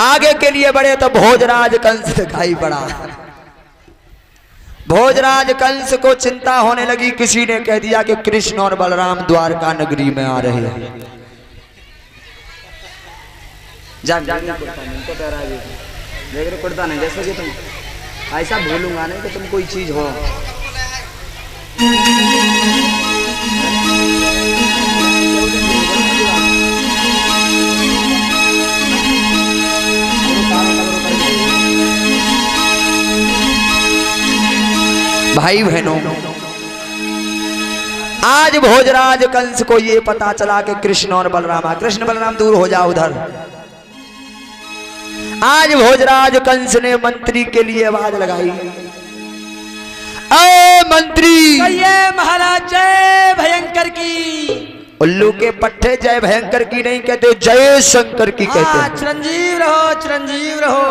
आगे के लिए बढ़े तो भोजराज कंस दिखाई पड़ा। भोजराज कंस को चिंता होने लगी। किसी ने कह दिया कि कृष्ण और बलराम द्वारका नगरी में आ रहे हैं। कुर्ता नहीं जैसे कि तुम ऐसा भूलूंगा नहीं कि तुम कोई चीज हो। भाई बहनों, आज भोजराज कंस को ये पता चला कि कृष्ण और बलराम, कृष्ण बलराम दूर हो जाओ उधर। आज भोजराज कंस ने मंत्री के लिए आवाज लगाई, अरे मंत्री, जय महाराज, जय भयंकर की। उल्लू के पट्टे जय भयंकर की नहीं कहते, जय शंकर की कहते हैं। चिरंजीव रहो, चिरंजीव रहो।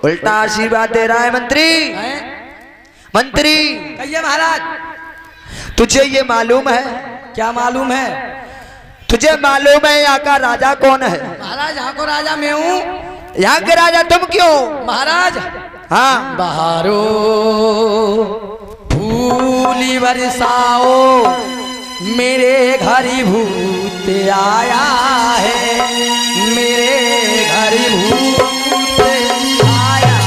उल्टा आशीर्वाद दे रहा है मंत्री। मंत्री कहिए महाराज। तुझे ये मालूम है? क्या मालूम है? तुझे मालूम है यहाँ का राजा कौन है? महाराज यहाँ को राजा मैं हूँ। यहाँ के राजा तुम क्यों? महाराज हाँ, बहारो फूली बरसाओ, मेरे घर भूत आया है, मेरे घर भूत आया है।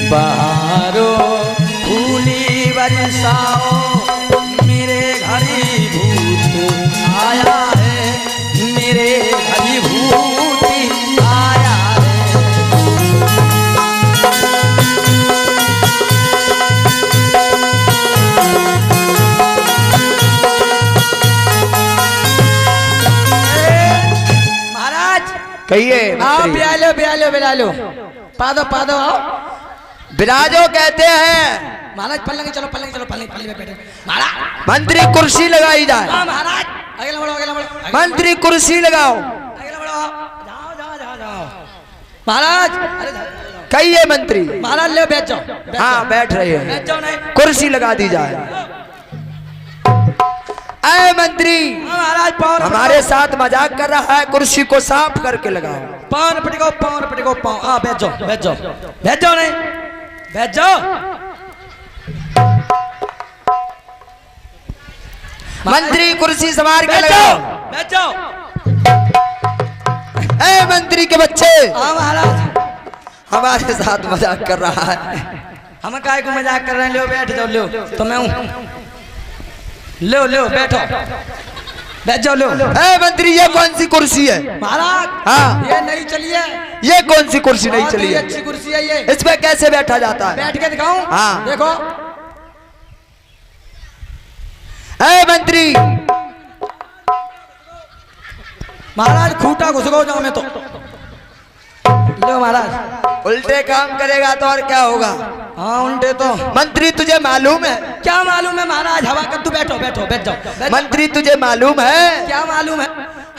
बहारो फूली बरसाओ, मेरे घर भूत आया है, मेरे घर भूत आया है। महाराज कहिए आओ, मंत्री। बिला लो, बिला लो, बिला लो। पादो पादो आओ। बिराजो कहते हैं। महाराज पलंग चलो, पलंग चलो, पलंग पलंग में बैठो। महाराज मंत्री कुर्सी लगाई जाए। हाँ महाराज, अगला बढ़ो, अगला बढ़ो। मंत्री कुर्सी लगाओ। अगला बढ़ो, जाओ जाओ जाओ जाओ। महाराज अरे जाओ। कहिए मंत्री। महाराज ले बैठ जाओ, बैठ हाँ जाओ। बैठ रहे हैं। बैठ जाओ नहीं। कुर्सी लगा दी जाए। अरे मंत्री, हाँ महाराज, पाँव हमारे साथ मजाक कर रहा है, कुर्सी को साफ करके लगाओ। पाँव पटिको, पाँव पटिको, पाँव। हाँ बैठ जाओ, बैठ जाओ, बैठ जाओ नहीं, बैठ जाओ। मंत्री कुर्सी संभाल के बैठ लगाओ। जाओ, बैठ जाओ। ए मंत्री के बच्चे, हाँ महाराज, हमारे साथ मजाक कर रहा है। हम काय को मजाक कर रहे हैं? लो बैठ जाओ, लो तो मैं हूँ। लो लो बैठो, बैठ जाओ, लो। ए मंत्री, ये कौन सी कुर्सी है? महाराज हाँ। ये नहीं चलिए। ये कौन सी कुर्सी नहीं बहुत ही चली है? अच्छी कुर्सी है ये। इस पे कैसे बैठा जाता है? बैठ के दिखाऊं? हाँ। देखो। ए मंत्री, महाराज खूंटा घुस गो जाओ में तो। लो महाराज। उल्टे काम करेगा तो और क्या होगा? हाँ उल्टे तो। मंत्री तुझे मालूम है? क्या मालूम है महाराज? हवा कर, तू बैठो, बैठो, बैठ जाओ, बैठ जाओ। मंत्री तुझे मालूम है? क्या मालूम है?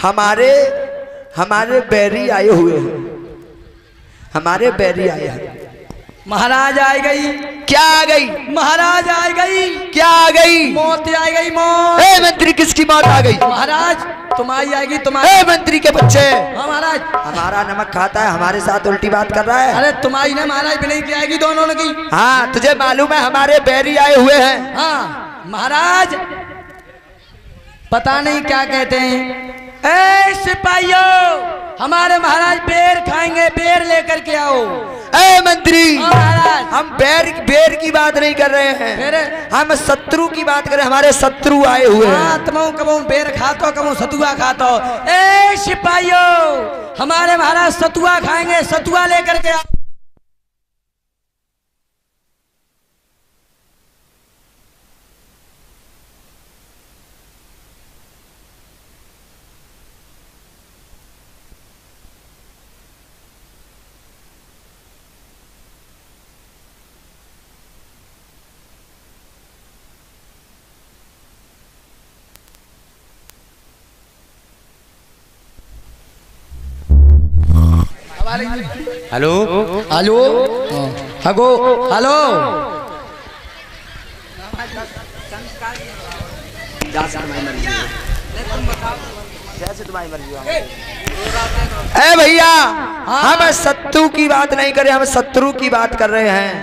हमारे बैरी आए हुए हैं। हमारे बैरी आए हैं। महाराज आ गई। क्या आ गई? महाराज आ गई। क्या आ गई? मौत आ गई, मौत। ए मंत्री, किसकी मौत आ गई? महाराज तुम्हारी आएगी, तुम्हारी। ए मंत्री के बच्चे, हाँ महाराज। हमारा नमक खाता है, हमारे साथ उल्टी बात कर रहा है। अरे तुम्हारी ना महाराज भी नहीं की आएगी, दोनों की। हाँ, तुझे मालूम है हमारे बैरी आए हुए हैं। हाँ महाराज, पता नहीं क्या कहते हैं। ए सिपाहियों, हमारे महाराज बेर खाएंगे, बेर लेकर के आओ। ए मंत्री, हाँ महाराज। हम बेर की बात नहीं कर रहे हैं, फिर? हम शत्रु की बात कर रहे हैं। हमारे शत्रु आए हुए हैं। हाँ तुम कबो बेर खातो, कबो सतुआ खातो। ए सिपाहियों, हमारे महाराज सतुआ खाएंगे, सतुआ लेकर के आओ। हेलो हेलो हगो हेलो जैसे तुम्हारी मर्जी हो, जैसे तुम्हारी मर्जी हो। ए भैया, हम शत्रु की बात नहीं कर रहे, हम शत्रु की बात कर रहे हैं।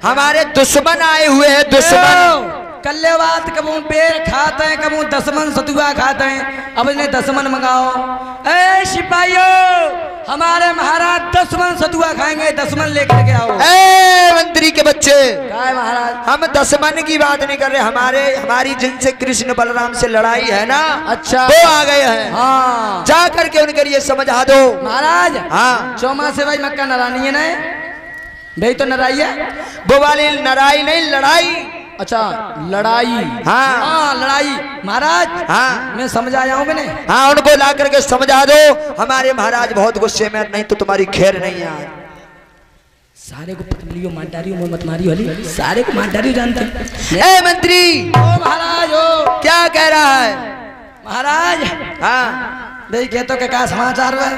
हमारे दुश्मन आए हुए हैं, दुश्मन। कल्ले बात कबू बेर खाते हैं, कबू दसमन सतुआ खाते हैं। अब इन्हें दसमन मंगाओ। ए सिपाहियों, हमारे महाराज दसमन सतुआ खाएंगे, दसमन लेकर के आओ। ए मंत्री के बच्चे, क्या है महाराज? हम दसमन की बात नहीं कर रहे, हमारी जिनसे कृष्ण बलराम से लड़ाई है ना, अच्छा वो आ गए हैं। हाँ जा करके उनके लिए समझा दो महाराज। हाँ चौमा से भाई मक्का नारानी है ना, भाई तो नाराई है वो वाली लड़ाई नहीं, लड़ाई। अच्छा लड़ाई, हाँ लड़ाई महाराज। हाँ मैं समझ आया हूँ मैंने। हाँ उनको ला करके समझा दो, हमारे महाराज बहुत गुस्से में, नहीं तो तुम्हारी खैर नहीं है। सारे को पकड़ लियो, मार डारियो, मैं मत मारियो हली, सारे को मार डारियो जानते हैं। ए मंत्री, ओ महाराज ओ क्या कह रहा है महाराज? हाँ देखिए तो क्या समाचार है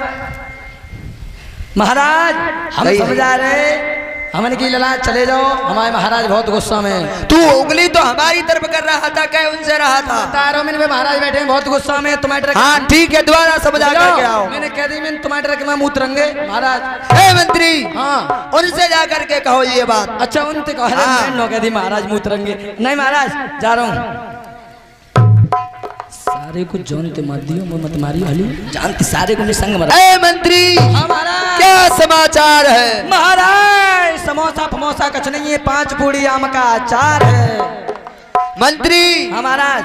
महाराज? हम सही है। समझा रहे हमने की लला चले जाओ, हमारे महाराज बहुत गुस्सा में। तू उंगली तो हमारी तरफ कर रहा था, क्या उनसे रहा था? तारो में महाराज बैठे हैं बहुत गुस्सा में, टमाटर। हाँ ठीक है, दोबारा समझा करके आओ। मैंने कह दी मैंने टमाटर के मुंह तरंगे महाराज। ए मंत्री, हाँ उनसे जा करके कहो ये बात। अच्छा उनसे कहो। हाँ। मैंने कह दी महाराज मुंह तरंगे। नहीं महाराज जा रहा हूँ। सारे को जानते मत दियो, मैं मत मारियो हली, जानते सारे को संग मरा। ए मंत्री, क्या समाचार है? महाराज समोसा फमोसा कुछ नहीं है, 5 पूड़ी आम का अचार है। मंत्री महाराज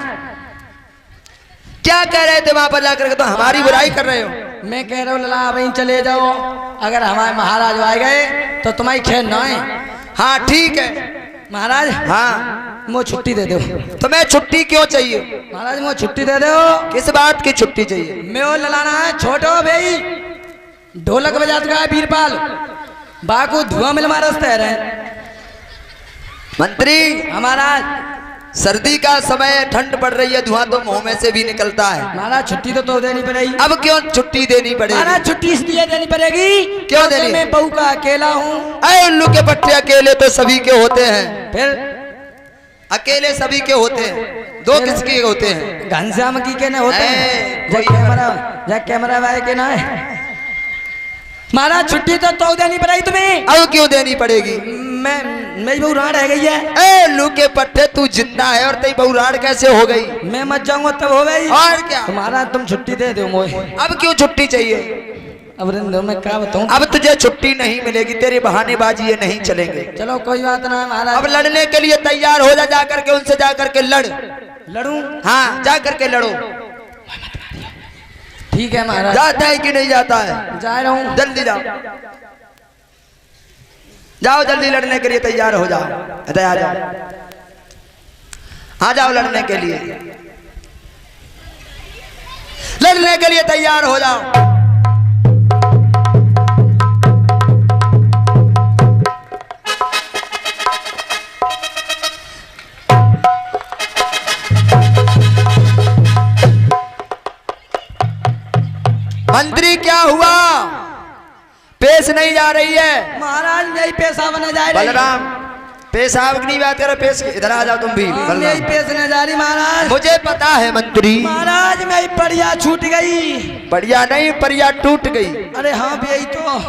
क्या कह रहे थे वहां पर जाकर के? तो हमारी बुराई कर रहे हो। मैं कह रहा हूँ लला वहीं चले जाओ, अगर हमारे महाराज आ गए तो तुम्हारी खैर न है। हाँ ठीक है महाराज। हाँ मुझे छुट्टी दे दो। तुम्हें छुट्टी क्यों चाहिए? महाराज मुझे छुट्टी दे दो। किस बात की छुट्टी चाहिए? मैं वो ललाना है छोटो भाई, ढोलक बजाता है बीरपाल, बाकू धुआं मिल मारते रहे। मंत्री हमारा सर्दी का समय, ठंड पड़ रही है, धुआं तो मुंह में से भी निकलता है। महाराज छुट्टी तो देनी पड़ेगी। अब क्यों छुट्टी देनी पड़ेगी? महाराज छुट्टी इसलिए देनी पड़ेगी, क्यों देनी? मैं बहू का अकेला हूँ। अरे उल्लू के पट्टे अकेले तो सभी के होते हैं, फिर अकेले सभी के होते हैं, दो किसके होते हैं? घनश्याम की के ना होते हैं, कैमरा वाले के ना है। महाराज छुट्टी तो देनी पड़ेगी तुम्हें। अब क्यों देनी पड़ेगी? मेरी बहू राड़ रह गई है। ए उल्लू के पट्टे, तू जिंदा है और तेरी बहू राड़ कैसे हो गई? मैं मत जाऊंगा तब हो गई। और क्या? महाराज तुम छुट्टी दे दो मुझे। अब क्यों छुट्टी चाहिए? अब रिंदो मैं क्या बताऊं? अब तुझे छुट्टी नहीं मिलेगी, तेरे बहानेबाजी ये नहीं चलेंगे। चलो कोई बात ना महाराज। अब लड़ने के लिए तैयार हो जा, जाकर के उनसे जाकर के लड़ूं? हाँ जाकर के लड़ो। ठीक है महाराज। जाता है कि नहीं जाता है? जा रहा हूँ। जल्दी जाओ, जाओ जल्दी, लड़ने के लिए तैयार हो जाओ। तैयार जाओ, आ जाओ लड़ने के लिए, लड़ने के लिए तैयार हो जाओ। मंत्री क्या हुआ? पेश नहीं जा रही है? महाराज यही पेशा बने जा रही। बलराम पेशाब की नहीं बात कर, पेश इधर आ जाओ तुम भी। यही पेश न जा रही महाराज। मुझे पता है मंत्री। महाराज मेरी परिया छूट गई। बढ़िया नहीं, परिया टूट गई। अरे हाँ यही तो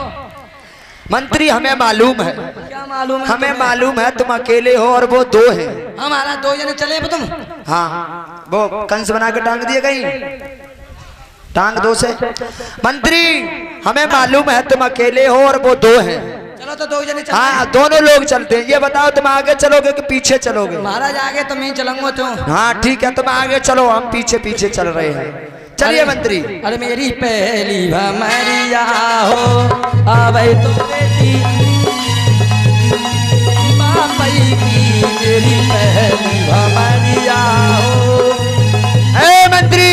मंत्री हमें मालूम है। क्या मालूम है? हमें मालूम है तुम अकेले हो और वो दो हैं। हमारा 2 जने चले तुम। हाँ वो कंस बना के टांग दिए कहीं, टांग दो से। मंत्री हमें मालूम है तुम अकेले हो और वो 2 हैं। चलो तो 2 जने चलते हाँ हैं। दोनों लोग चलते हैं। ये बताओ तुम आगे चलोगे कि पीछे चलोगे? महाराज आगे तो मैं चलूंगा तो। हाँ ठीक है, तुम आगे चलो, हम पीछे पीछे चल रहे हैं। चलिए मंत्री। अरे मेरी पहली भमरिया हो आवे तो बेटी बापई की, मेरी पहली भमरिया हो। ए मंत्री,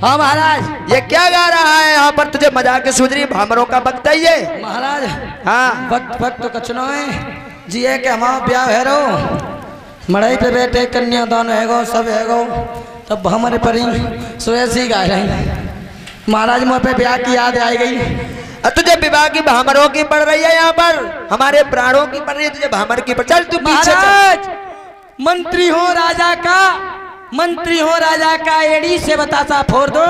हाँ महाराज। ये क्या गा रहा है यहाँ पर? तुझे मजाक सूझ रही? भामरों का वक्त है ये? महाराज हाँ वक्त तो कचनो है जी है कि हमारा ब्याह है रो, मड़ाई पे बैठे कन्यादान हैगो, सब हैगो, तब हमारे परी सो ऐसी गा रही। महाराज मुझ पे ब्याह की याद आई गई। तुझे विवाह की भामरों की पड़ रही है यहाँ पर, हमारे प्राणों की पड़ रही है, तुझे भामर की पड़। चल तू पीछे चल। महाराज मंत्री हो राजा का, मंत्री हो राजा का एड़ी से बतासा फोड़ दो,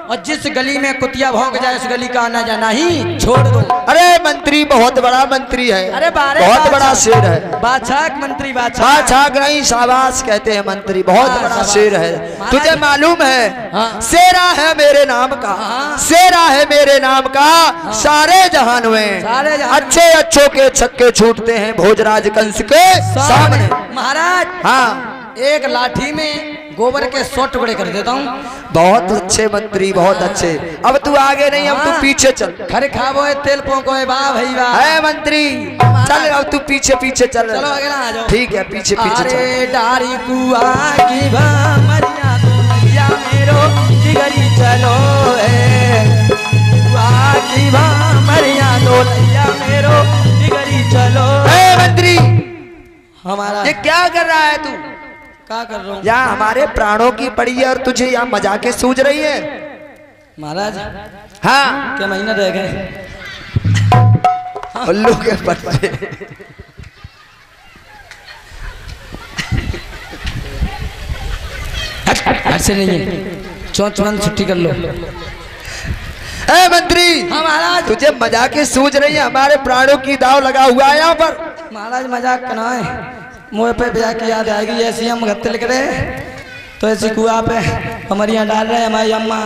और जिस गली में कुतिया भौंक जाए उस गली का आना जाना ही छोड़ दो। अरे मंत्री बहुत बड़ा मंत्री है, अरे बहुत बड़ा शेर है। बादशाह मंत्री, बादशाह बादशाह नहीं शाबाश कहते हैं मंत्री, बहुत बड़ा शेर है। तुझे मालूम है हाँ। शेरा है मेरे नाम का, हाँ। शेरा है मेरे नाम का, सारे जहान में सारे जहान अच्छे अच्छों के छक्के छूटते हैं भोजराज कंस के सामने। महाराज हाँ एक लाठी में गोबर के 100 टुकड़े कर देता हूँ। बहुत अच्छे मंत्री, बहुत अच्छे। अब तू आगे नहीं, अब तू पीछे चल। खरे खाबो है तेल पोंको है, वाह भाई वाह। है मंत्री चल, अब तू पीछे पीछे चल। चलो आगे ना आ जाओ। ठीक है पीछे पीछे चल। अरे डारी कुआ की भमरिया दुनिया मेरो जिगरी चलो है, कुआ की भमरिया दुनिया मेरो जिगरी चलो। मंत्री हमारा ये क्या कर रहा है तू? क्या कर रहा हूँ? यहाँ हमारे प्राणों की पड़ी है और तुझे यहाँ मजाके सूझ रही है। महाराज हाँ क्या महीना रह गए? उल्लू के पत्ते। ऐसे नहीं है, चौंच छुट्टी कर लो। ए मंत्री हाँ महाराज। तुझे मजाके सूझ रही है, हमारे प्राणों की दाव लगा हुआ है यहाँ पर। महाराज मजाक करना है, मुँह पे ब्याह की याद आएगी। ऐसी हम गत्ते लिख रहे तो ऐसी कुआ पे हमारे यहाँ डाल रहे हैं, हमारी अम्मा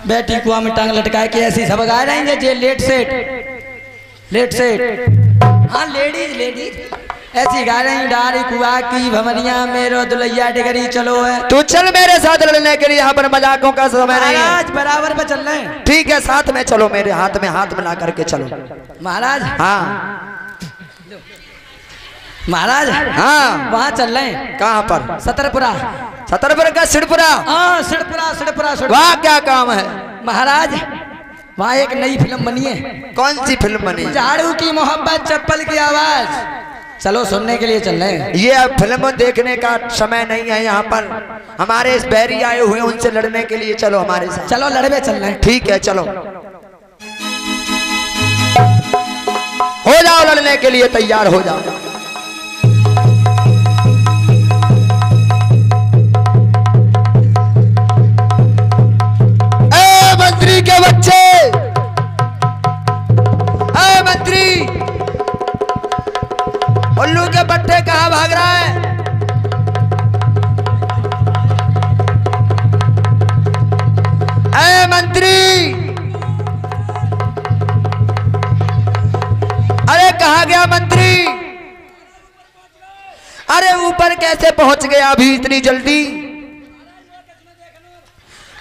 बैठी कुआ में टांग लटकाए के ऐसी सब गा रहेंगे। जे लेट सेट हाँ लेडीज ऐसी गा रही, डारी कुआ की भमरिया मेरो दुलैया डिगरी चलो है। तू चल मेरे साथ लड़ने के लिए, यहाँ पर मजाकों का समय नहीं है। महाराज बराबर पे चल रहे हैं। ठीक है साथ में चलो, मेरे हाथ में हाथ मिला करके चलो। महाराज हाँ महाराज हाँ वहाँ चल रहे हैं। कहाँ पर? सतरपुरा। सतरपुर का सिड़पुरा। हाँ सिड़पुरा। वहाँ क्या काम है? महाराज वहाँ एक नई फिल्म बनी है। कौन सी फिल्म बनी? झाड़ू की मोहब्बत चप्पल की आवाज। चलो सुनने के लिए चल रहे हैं। ये अब फिल्म देखने का समय नहीं है यहाँ पर, हमारे इस बैरी आए हुए हैं, उनसे लड़ने के लिए चलो हमारे साथ। चलो लड़वे चल रहे हैं। ठीक है चलो, हो जाओ लड़ने के लिए तैयार हो जाओ। मंत्री के बच्चे, मंत्री उल्लू के पट्टे कहाँ भाग रहा है? मंत्री अरे कहाँ गया मंत्री? अरे ऊपर कैसे पहुंच गया अभी इतनी जल्दी?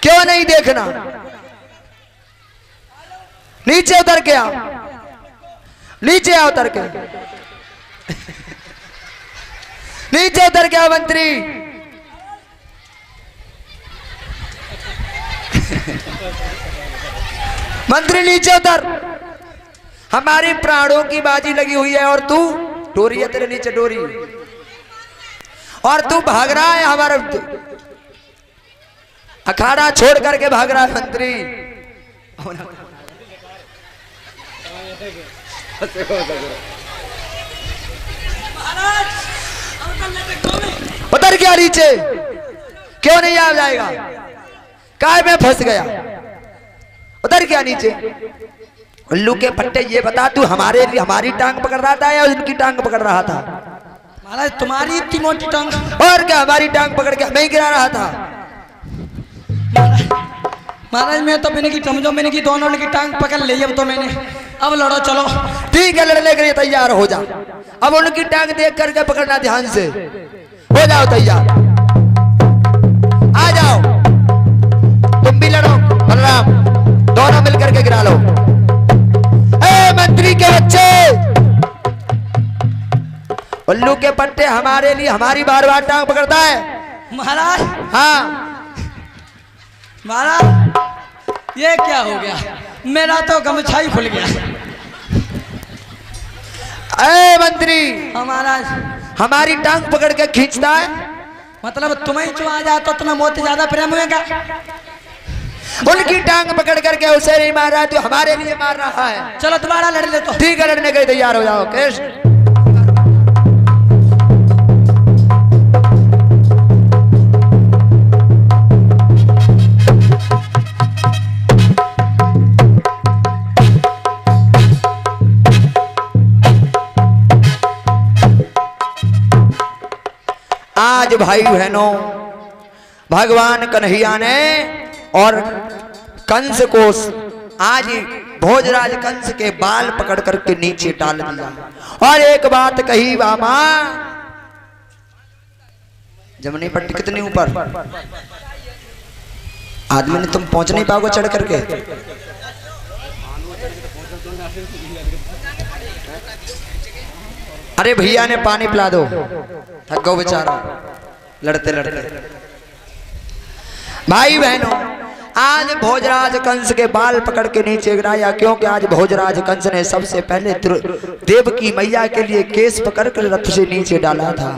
क्यों नहीं देखना? नीचे उतर के आओ, नीचे आओ उतर के, नीचे उतर के आओ मंत्री। मंत्री नीचे उतर, हमारी प्राणों की बाजी लगी हुई है और तू डोरी है, तेरे नीचे डोरी, और तू भाग रहा है, हमारा अखाड़ा छोड़ करके भाग रहा है मंत्री। उतर गया नीचे, क्यों नहीं आ जाएगा? काय में फंस गया, उतर गया नीचे। उल्लू के पट्टे ये बता, तू हमारी टांग पकड़ रहा था या उनकी टांग पकड़ रहा था? महाराज तुम्हारी इतनी मोटी टांग। और क्या, हमारी टांग पकड़ के हमें ही गिरा रहा था? महाराज मैं तो मैंने की समझो, मैंने की दोनों की टांग पकड़ ली। अब तो मैंने, अब लड़ो चलो। ठीक है लड़ने के लिए तैयार हो जाओ। अब उनकी टांग देख करके पकड़ना ध्यान से, हो जाओ तैयार, आ जाओ। तुम भी लड़ो बलराम, दोनों मिलकर के गिरा लो। ए मंत्री के बच्चे, उल्लू के पट्टे हमारे लिए हमारी बार बार टांग पकड़ता है। महाराज हाँ महाराज ये क्या हो गया? मेरा तो गमछा ही खुल गया। ए मंत्री, महाराज हमारी टांग पकड़ के खींचता है। मतलब तुम्हें जो आ जाता तो तुम्हें बहुत ज्यादा प्रेम होगा। उनकी टांग पकड़ करके उसे नहीं मार रहा तो हमारे लिए मार रहा है। चलो तुम्हारा लड़ ले तो। ठीक है, लड़ने के लिए तैयार हो जाओ कृष्ण। आज भाई बहनों, भगवान कन्हैया ने और कंस को आज भोजराज कंस के बाल पकड़ करके नीचे डाल दिया और एक बात कही, बाबा जमनी पट्टी कितनी ऊपर, आदमी ने तुम पहुंच नहीं पाओगे चढ़ करके। अरे भैया ने पानी पिला दो, थक गो बेचारा लड़ते लड़ते। भाई बहनों, आज भोजराज कंस के बाल पकड़ के नीचे गिराया, क्योंकि आज भोजराज कंस ने सबसे पहले देवकी मैया के लिए केस पकड़ कर रथ से नीचे डाला था।